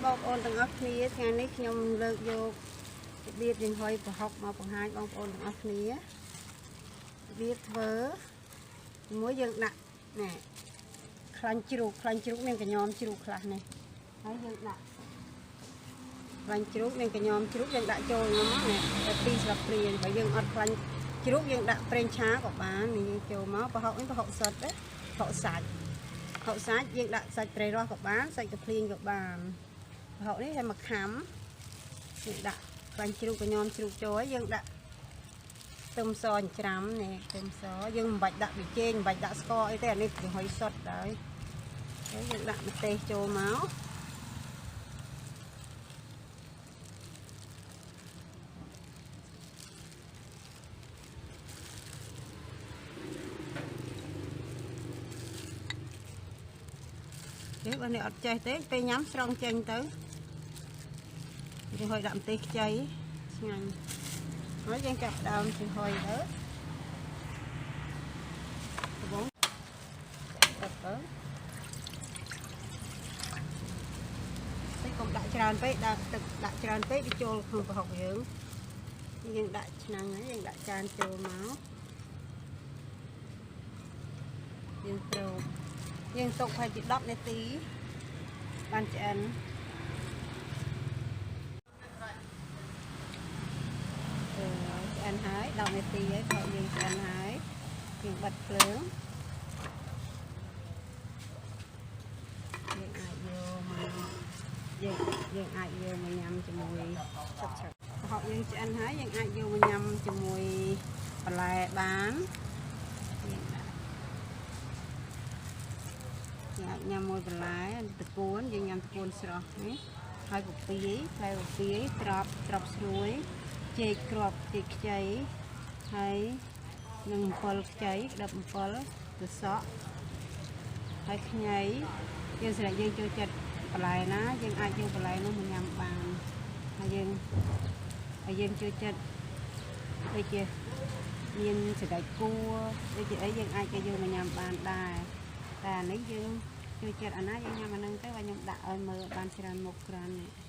បងប្អូនទាំងអស់គ្នាថ្ងៃនេះខ្ញុំលើកយករបៀបយើងហុយប្រហុកមកបង្ហាញបងប្អូនទាំងអស់គ្នារបៀបធ្វើជាមួយយើងដាក់ណែខ្លាញ់ជ្រូកមានកញ្ញោមជ្រូកខ្លះនេះហើយយើងដាក់ខ្លាញ់ជ្រូកមានកញ្ញោមជ្រូកយើងដាក់ចូលមកណែតែ2ស្លាបព្រាបើយើងអត់ខ្លាញ់ជ្រូកយើងដាក់ប្រេងឆាក៏បាននេះយើងចូលមកប្រហុកនេះប្រហុកសុទ្ធប្រហុកសាច់យើងដាក់សាច់ត្រីរ៉ស់ក៏បានសាច់កាភ្លៀងក៏បានប្រហុកនេះហើយមកខាំយើងដាក់ខ្លាញ់ជ្រូកកញ្ញោមជ្រូកចូលហើយយើងដាក់ខ្ទឹមសចិញ្ច្រាំនេះខ្ទឹមសយើងមិនបាច់ដាក់ប៊ីចេងមិនបាច់ដាក់ស្ករអីទេអានេះវាហុយសុទ្ធដែរហើយយើងដាក់ម្ទេសចូលមកនេះបើនេះអត់ចេះទេពេលញ៉ាំស្រង់ចេញទៅយើងហុយដាក់ម្ទេសខ្ចីឆ្ងាញ់ហើយយើងចាប់ដើមពីហុយទៅដំបូងទឹកទៅតែកុំដាក់ច្រើនពេកដាក់ទឹកដាក់ច្រើនពេកវាចូលក្នុងប្រហុកយើងដាក់ឆ្នាំងហើយយើងដាក់ចានចូលមកយើងត្រូវយើងទុកឲ្យជា10នាទីបានឆ្អិនឆ្អិនហើយ10នាទីហើយព្រោះយើងឆ្អិនហើយយើងបិទភ្លើងយើងអាចយកមកញ៉ាំជាមួយទឹកឆឹកប្រហុកយើងឆ្អិនហើយយើងអាចយកមកញ៉ាំជាមួយបន្លែបានអាចញ៉ាំមួយបន្លែតកួនយើងញ៉ាំតកួនស្រស់នេះហើយពពាយផ្លែពពាយត្រប់ស្រួយចេកគ្រាប់ចេកខ្ចីហើយនឹងអំពិលខ្ចីដប់អំពិលកសក់ហើយខ្ញីយើងសម្រាប់យើងចូលចិត្តបន្លែណាយើងអាចយកបន្លែនោះមកញ៉ាំបានហើយយើងចូលចិត្តដូចជាមានសណ្តែកគួរដូចជាអីយើងអាចយកមកញ៉ាំបានដែរតែអានេះយើងចូលចិត្តអាណាយើងញ៉ាំអាហ្នឹងទៅហើយខ្ញុំដាក់ឲ្យមើលបានច្រើនមុខច្រើននេះ